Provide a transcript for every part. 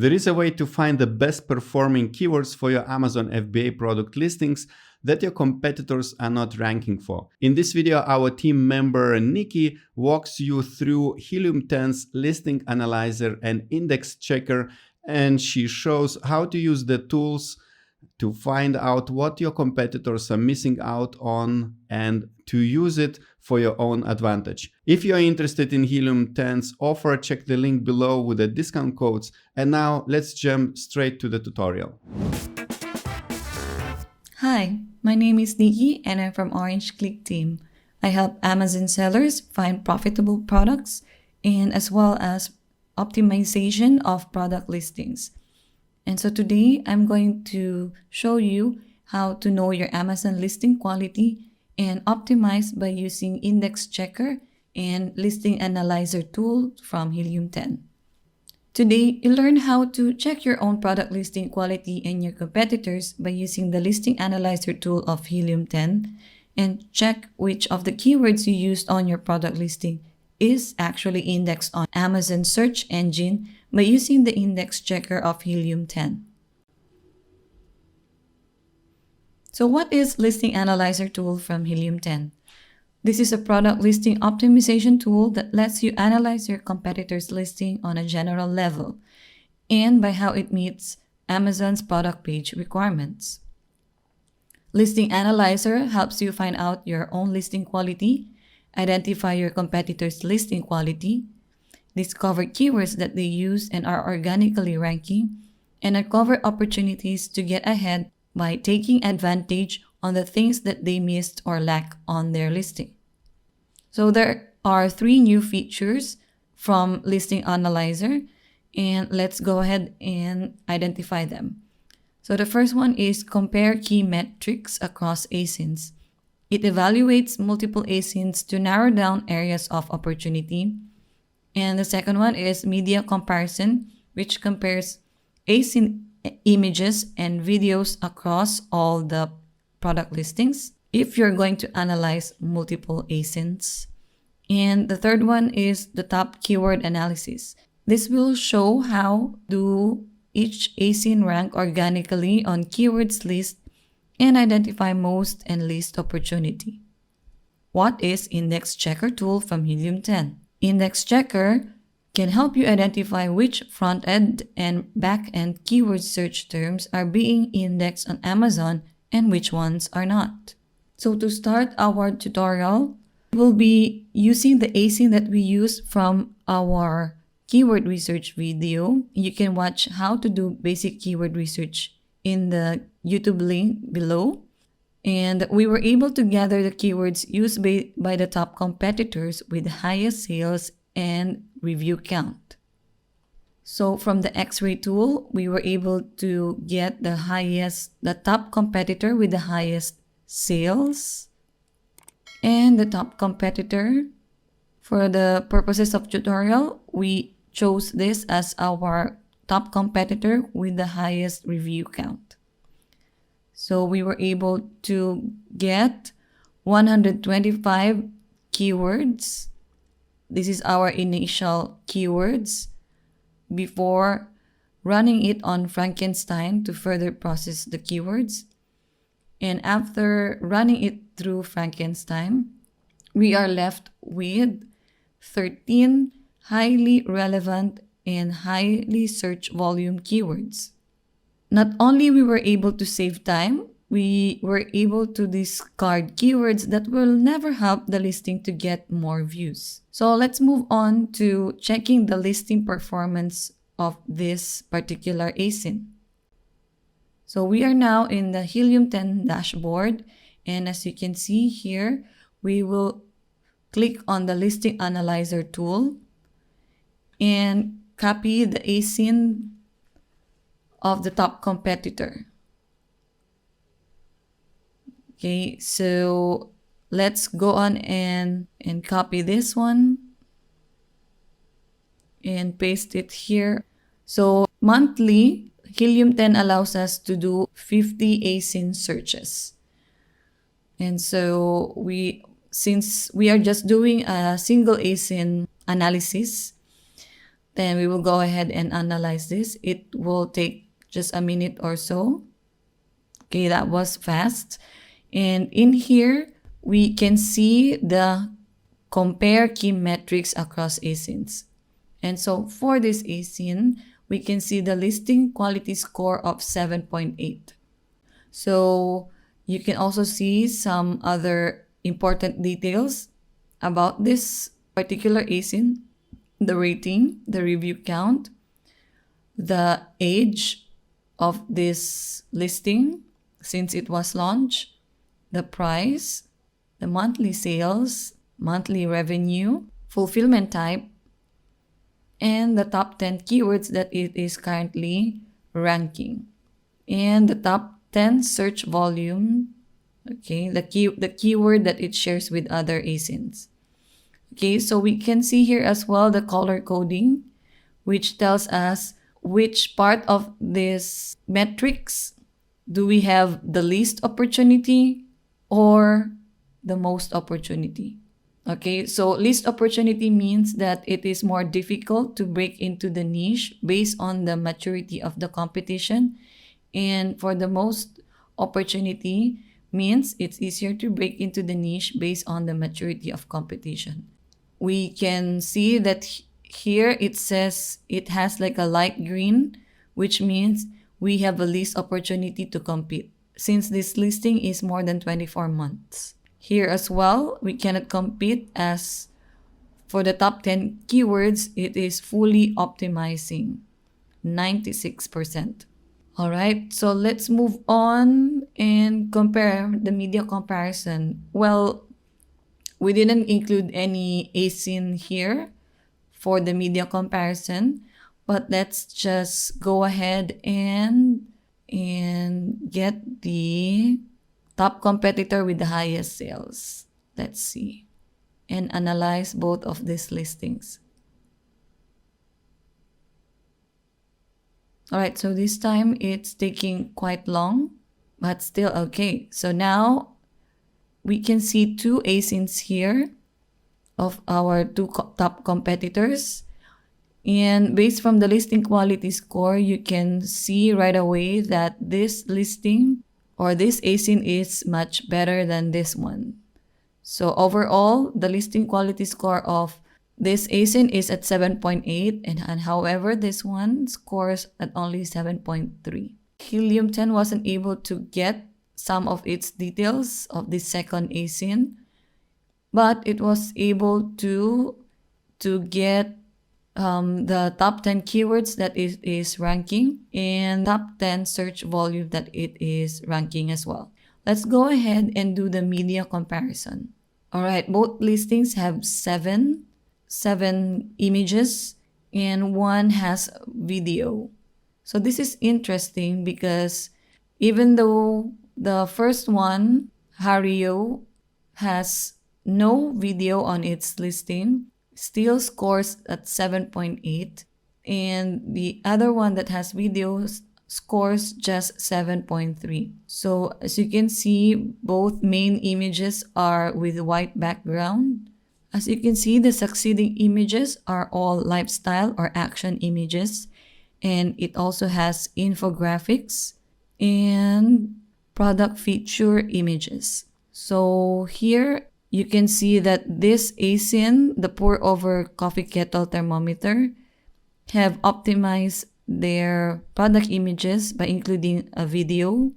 There is a way to find the best performing keywords for your Amazon FBA product listings that your competitors are not ranking for. In this video, our team member Nikki walks you through Helium 10's listing analyzer and index checker, and she shows how to use the tools to find out what your competitors are missing out on and to use it for your own advantage. If you're interested in Helium 10's offer, check the link below with the discount codes. And now let's jump straight to the tutorial. Hi, my name is Nikki and I'm from Orange Klik team. I help Amazon sellers find profitable products and as well as optimization of product listings. And so today I'm going to show you how to know your Amazon listing quality and optimize by using index checker and listing analyzer tool from Helium 10. Today, you'll learn how to check your own product listing quality and your competitors by using the listing analyzer tool of Helium 10 and check which of the keywords you used on your product listing is actually indexed on Amazon search engine by using the index checker of Helium 10. So what is Listing Analyzer tool from Helium 10? This is a product listing optimization tool that lets you analyze your competitors' listing on a general level and by how it meets Amazon's product page requirements. Listing Analyzer helps you find out your own listing quality, identify your competitors' listing quality, discover keywords that they use and are organically ranking, and uncover opportunities to get ahead by taking advantage on the things that they missed or lack on their listing. So there are 3 new features from Listing Analyzer, and let's go ahead and identify them. So the first one is compare key metrics across ASINs. It evaluates multiple ASINs to narrow down areas of opportunity. And the second one is media comparison, which compares ASIN images and videos across all the product listings if you're going to analyze multiple ASINs. And the third one is the top keyword analysis. This will show how do each ASIN rank organically on keywords list and identify most and least opportunity. What is Index Checker tool from Helium 10? Index Checker can help you identify which front-end and back-end keyword search terms are being indexed on Amazon and which ones are not. So to start our tutorial, we'll be using the ASIN that we use from our keyword research video. You can watch how to do basic keyword research in the YouTube link below. And we were able to gather the keywords used by the top competitors with the highest sales and review count. So from the Xray tool, we were able to get the top competitor with the highest sales and the top competitor. For the purposes of tutorial, we chose this as our top competitor with the highest review count. So we were able to get 125 keywords. This is our initial keywords before running it on Frankenstein to further process the keywords. And after running it through Frankenstein, we are left with 13 highly relevant and highly search volume keywords. Not only we were able to save time, we were able to discard keywords that will never help the listing to get more views. So let's move on to checking the listing performance of this particular ASIN. So we are now in the Helium 10 dashboard, and as you can see here, we will click on the Listing Analyzer tool and copy the ASIN of the top competitor. Okay, so let's go on and copy this one and paste it here. So monthly, Helium 10 allows us to do 50 ASIN searches. And so since we are just doing a single ASIN analysis, then we will go ahead and analyze this. It will take just a minute or so. Okay, that was fast. And in here, we can see the compare key metrics across ASINs. And so for this ASIN, we can see the listing quality score of 7.8. So you can also see some other important details about this particular ASIN, the rating, the review count, the age of this listing since it was launched, the price, the monthly sales, monthly revenue, fulfillment type, and the top 10 keywords that it is currently ranking, and the top 10 search volume, okay, the keyword that it shares with other ASINs. Okay, so we can see here as well the color coding, which tells us which part of this metrics do we have the least opportunity or the most opportunity. Okay, so least opportunity means that it is more difficult to break into the niche based on the maturity of the competition. And for the most opportunity means it's easier to break into the niche based on the maturity of competition. We can see that here it says it has like a light green, which means we have a least opportunity to compete since this listing is more than 24 months. Here as well, we cannot compete as for the top 10 keywords, it is fully optimizing, 96%. All right, so let's move on and compare the media comparison. Well, we didn't include any ASIN here for the media comparison, but let's just go ahead and get the top competitor with the highest sales. Let's see and analyze both of these listings. All right, so this time it's taking quite long, but still okay. So now we can see two ASINs here of our two top competitors. And based from the listing quality score, you can see right away that this listing or this ASIN is much better than this one. So overall, the listing quality score of this ASIN is at 7.8, and however, this one scores at only 7.3. Helium 10 wasn't able to get some of its details of this second ASIN, but it was able to get the top 10 keywords that it is ranking and top 10 search volume that it is ranking as well. Let's go ahead and do the media comparison. All right, both listings have seven images and one has video. So this is interesting because even though the first one, Hario, has no video on its listing, still scores at 7.8, and the other one that has videos scores just 7.3. So as you can see, both main images are with white background. As you can see, the succeeding images are all lifestyle or action images, and it also has infographics and product feature images. So here you can see that this ASIN, the pour over coffee kettle thermometer, have optimized their product images by including a video.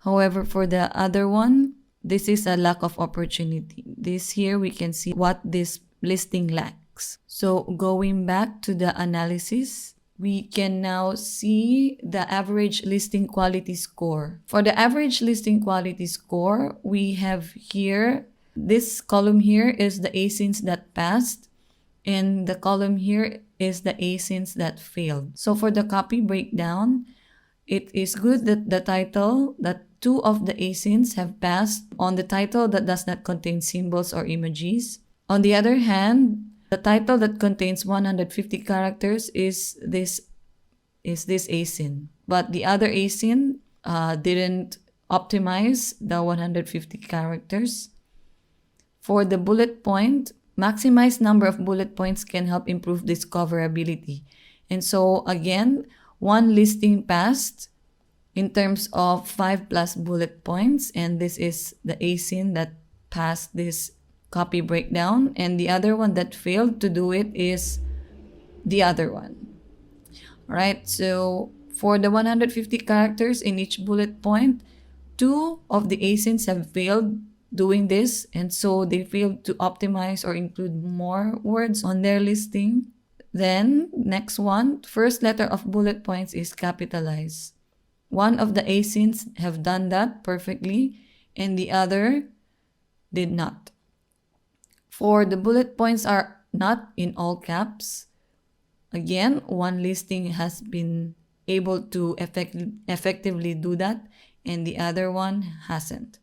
However, for the other one, this is a lack of opportunity. This here we can see what this listing lacks. So going back to the analysis, we can now see the average listing quality score. For the average listing quality score, we have here, this column here is the ASINs that passed, and the column here is the ASINs that failed. So for the copy breakdown, it is good that the title, that two of the ASINs have passed on the title that does not contain symbols or emojis. On the other hand, the title that contains 150 characters is this ASIN. But the other ASIN didn't optimize the 150 characters. For the bullet point, maximized number of bullet points can help improve discoverability. And so again, one listing passed in terms of 5+ bullet points, and this is the ASIN that passed this copy breakdown, and the other one that failed to do it is the other one. All right, so for the 150 characters in each bullet point, 2 of the ASINs have failed doing this, and so they failed to optimize or include more words on their listing. Then next one, first letter of bullet points is capitalized. One of the ASINs have done that perfectly, and the other did not. For the bullet points are not in all caps, again, one listing has been able to effectively do that, and the other one hasn't.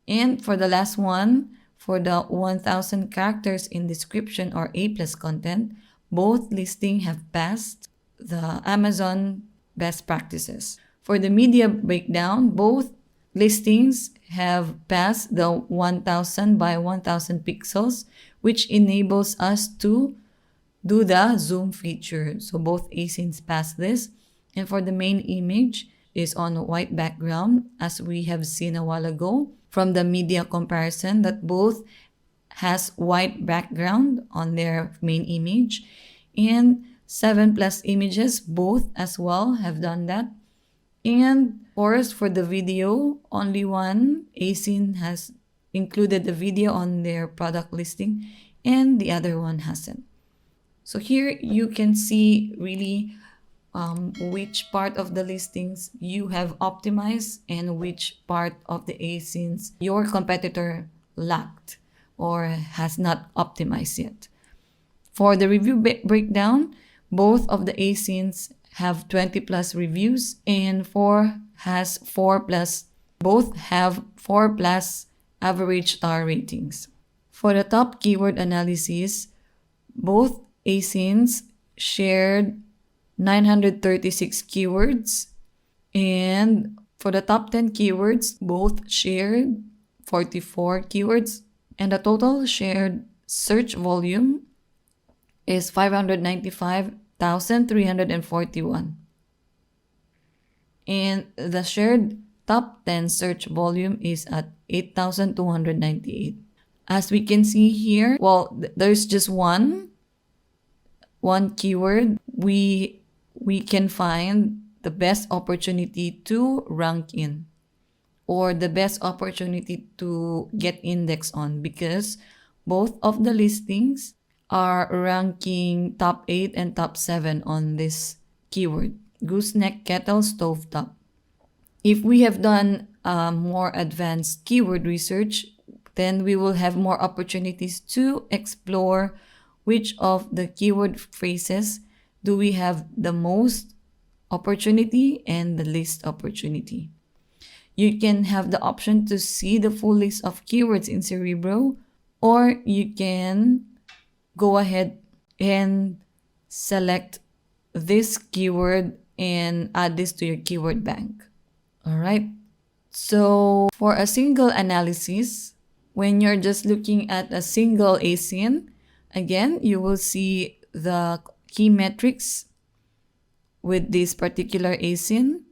And for the last one, for the 1000 characters in description or A+ content, both listings have passed the Amazon best practices. For the media breakdown, both listings have passed the 1000 by 1000 pixels, which enables us to do the zoom feature. So both ASINs pass this. And for the main image is on a white background, as we have seen a while ago from the media comparison, that both has white background on their main image. And 7+ images, both as well have done that. And of course, for the video, only one ASIN has included the video on their product listing, and the other one hasn't. So here you can see really which part of the listings you have optimized and which part of the ASINs your competitor lacked or has not optimized yet. For the review breakdown, both of the ASINs have 20+ reviews, and both have 4+ average star ratings. For the top keyword analysis, both ASINs shared 936 keywords, and for the top 10 keywords, both shared 44 keywords, and the total shared search volume is 595,341. And the shared top 10 search volume is at 8,298. As we can see here, well, there's just one keyword. We can find the best opportunity to rank in, or the best opportunity to get indexed on, because both of the listings are ranking top 8 and top 7 on this keyword, gooseneck kettle stovetop. If we have done more advanced keyword research, then we will have more opportunities to explore which of the keyword phrases do we have the most opportunity and the least opportunity. You can have the option to see the full list of keywords in Cerebro, or you can go ahead and select this keyword and add this to your keyword bank. All right. So for a single analysis, when you're just looking at a single ASIN, again, you will see the key metrics with this particular ASIN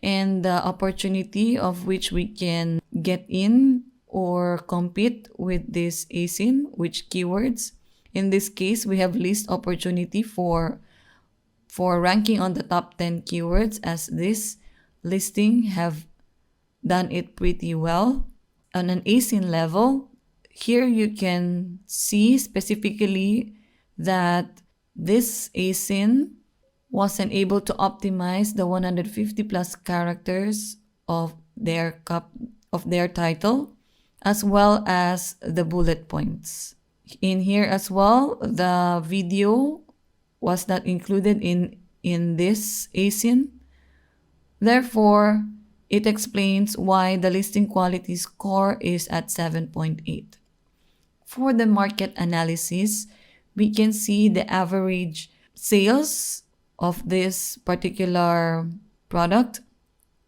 and the opportunity of which we can get in or compete with this ASIN, which keywords. In this case, we have least opportunity for ranking on the top 10 keywords, as this listing have done it pretty well. On an ASIN level, here you can see specifically that this ASIN wasn't able to optimize the 150+ characters of their title, as well as the bullet points. In here as well, the video was not included in this ASIN. Therefore, it explains why the listing quality score is at 7.8. For the market analysis, we can see the average sales of this particular product.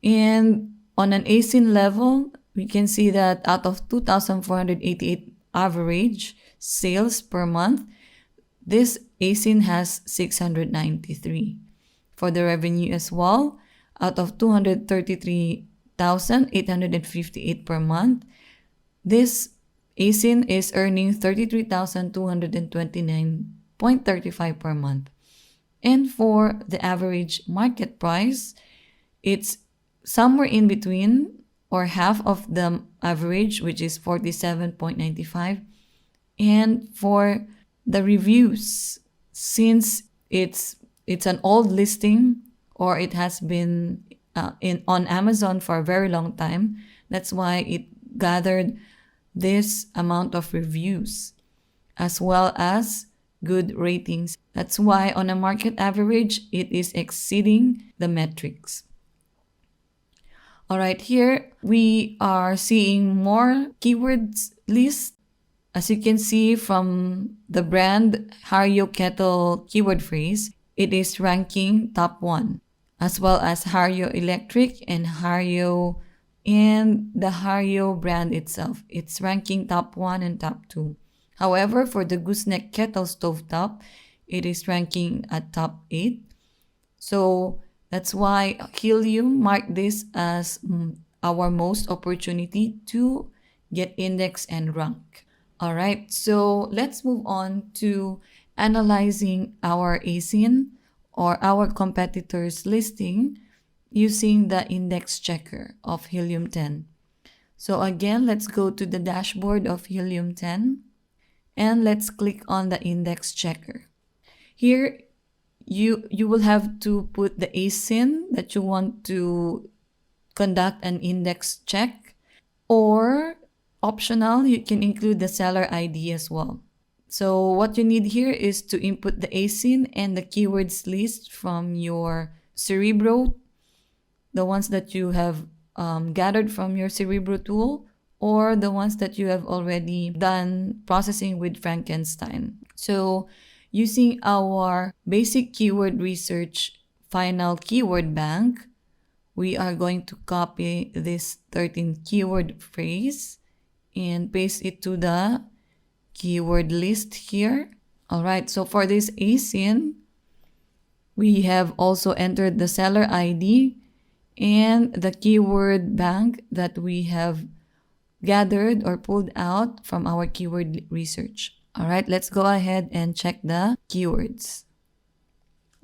And on an ASIN level, we can see that out of 2,488 average sales per month, This ASIN has 693. For the revenue as well, out of 233,858 per month, this ASIN is earning 33,229.35 per month. And for the average market price, it's somewhere in between or half of the average, which is 47.95. And for the reviews, since it's an old listing or it has been on Amazon for a very long time, that's why it gathered this amount of reviews as well as good ratings. That's why on a market average, it is exceeding the metrics. All right, here we are seeing more keywords list. As you can see from the brand Hario Kettle keyword phrase, it is ranking top 1, as well as Hario Electric and Hario and the Hario brand itself. It's ranking top 1 and top 2. However, for the gooseneck kettle stovetop, it is ranking at top 8. So that's why Helium marked this as our most opportunity to get index and rank. All right, so let's move on to analyzing our ASIN or our competitors' listing using the index checker of Helium 10. So again, let's go to the dashboard of Helium 10 and let's click on the index checker. Here, you will have to put the ASIN that you want to conduct an index check, or optional, you can include the seller ID as well. So what you need here is to input the ASIN and the keywords list from your Cerebro, the ones that you have gathered from your Cerebro tool, or the ones that you have already done processing with Frankenstein. So using our basic keyword research final keyword bank, we are going to copy this 13 keyword phrase and paste it to the keyword list here. All right, so for this ASIN, we have also entered the seller ID and the keyword bank that we have gathered or pulled out from our keyword research. All right, let's go ahead and check the keywords.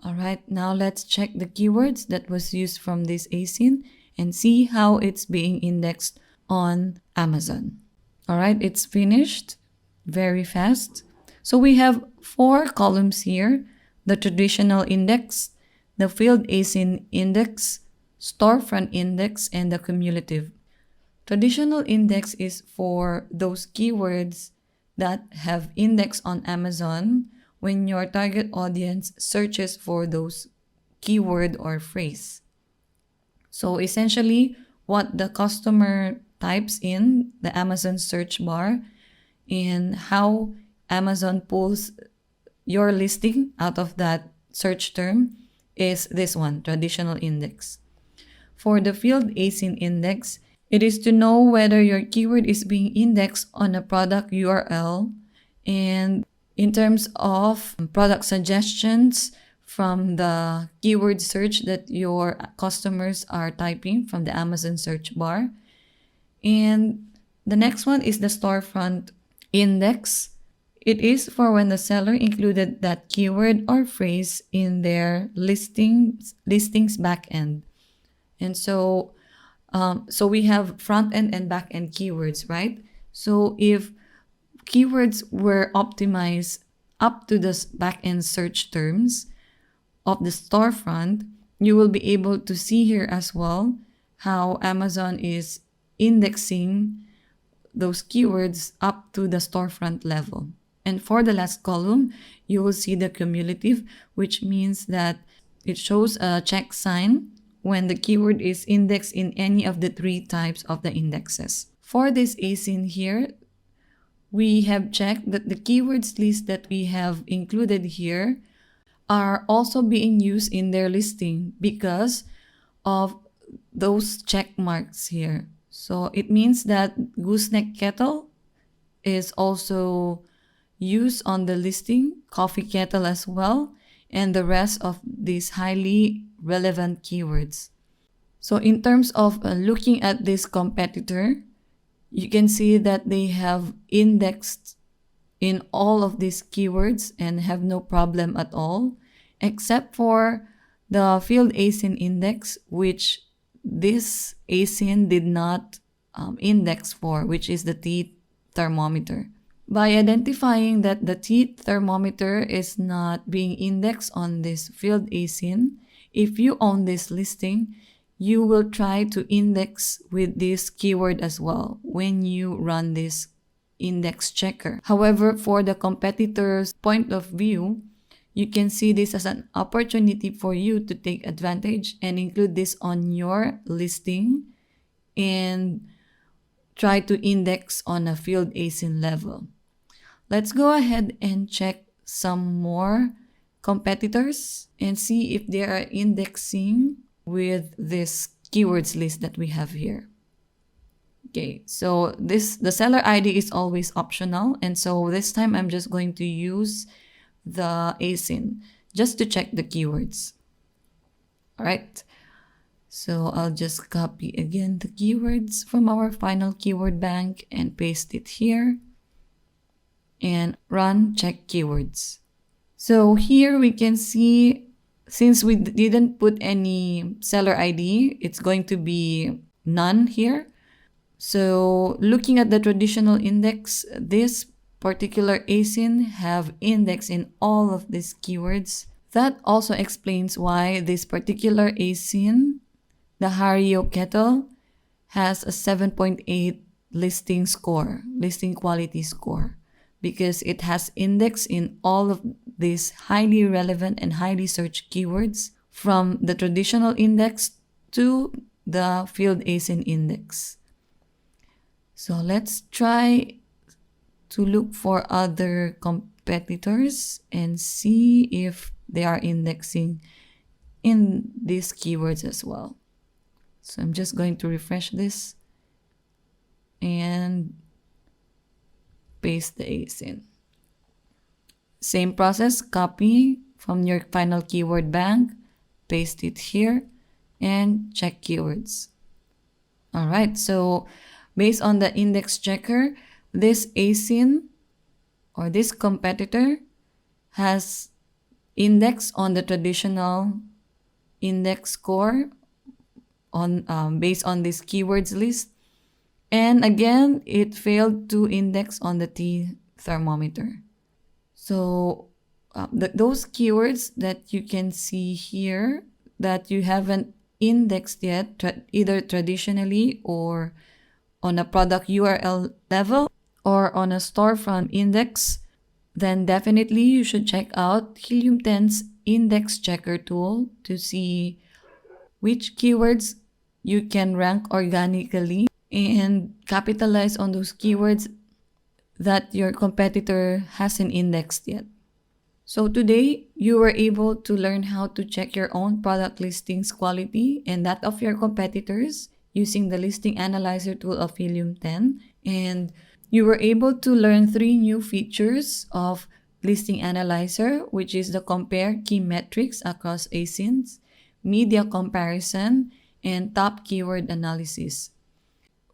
All right, now let's check the keywords that was used from this ASIN and see how it's being indexed on Amazon. All right, it's finished very fast. So we have 4 columns here: the traditional index, the field ASIN index, storefront index, and the cumulative. Traditional index is for those keywords that have indexed on Amazon when your target audience searches for those keyword or phrase. So essentially, what the customer types in the Amazon search bar and how Amazon pulls your listing out of that search term is this one, traditional index. For the field ASIN index, it is to know whether your keyword is being indexed on a product URL, and in terms of product suggestions from the keyword search that your customers are typing from the Amazon search bar. And the next one is the storefront index. It is for when the seller included that keyword or phrase in their listings backend. And so we have front end and back end keywords, right? So if keywords were optimized up to the back end search terms of the storefront, you will be able to see here as well how Amazon is indexing those keywords up to the storefront level. And for the last column, you will see the cumulative, which means that it shows a check sign when the keyword is indexed in any of the 3 types of the indexes. For this ASIN here, we have checked that the keywords list that we have included here are also being used in their listing because of those check marks here. So it means that gooseneck kettle is also use on the listing, coffee kettle as well, and the rest of these highly relevant keywords. So in terms of looking at this competitor, you can see that they have indexed in all of these keywords and have no problem at all, except for the field ASIN index, which this ASIN did not index for, which is the teeth thermometer. By identifying that the teeth thermometer is not being indexed on this field ASIN, if you own this listing, you will try to index with this keyword as well when you run this index checker. However, for the competitor's point of view, you can see this as an opportunity for you to take advantage and include this on your listing and try to index on a field ASIN level. Let's go ahead and check some more competitors and see if they are indexing with this keywords list that we have here. Okay, so the seller ID is always optional, and so this time I'm just going to use the ASIN just to check the keywords. All right, so I'll just copy again the keywords from our final keyword bank and paste it here and run check keywords. So here we can see, since we didn't put any seller ID, it's going to be none here. So looking at the traditional index, this particular ASIN have index in all of these keywords. That also explains why this particular ASIN, the Hario kettle, has a 7.8 listing score, listing quality score, because it has index in all of these highly relevant and highly searched keywords from the traditional index to the field ASIN index. So let's try to look for other competitors and see if they are indexing in these keywords as well. So I'm just going to refresh this and paste the ASIN. Same process, copy from your final keyword bank, paste it here, and check keywords. All right, so based on the index checker, this ASIN or this competitor has index on the traditional index score on based on this keywords list, and again it failed to index on the teeth thermometer. So those keywords that you can see here that you haven't indexed yet, either traditionally or on a product URL level or on a storefront index, then definitely you should check out Helium 10's index checker tool to see which keywords you can rank organically and capitalize on those keywords that your competitor hasn't indexed yet. So today, you were able to learn how to check your own product listings quality and that of your competitors using the listing analyzer tool of Helium 10. And you were able to learn 3 new features of listing analyzer, which is the compare key metrics across ASINs, media comparison, and top keyword analysis.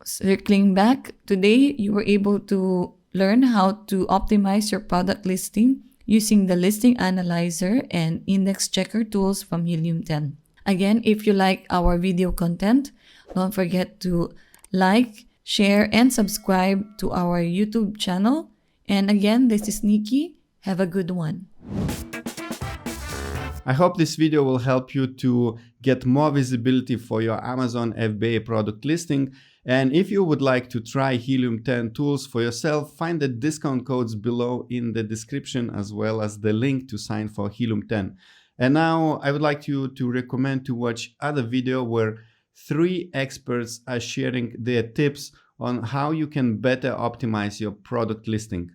Circling back, today you were able to learn how to optimize your product listing using the listing analyzer and index checker tools from Helium 10. Again, if you like our video content, don't forget to like, share, and subscribe to our YouTube channel. And again, this is Nikki. Have a good one. I hope this video will help you to get more visibility for your Amazon FBA product listing. And if you would like to try Helium 10 tools for yourself, find the discount codes below in the description as well as the link to sign for Helium 10. And now I would like you to recommend to watch other video where 3 experts are sharing their tips on how you can better optimize your product listing.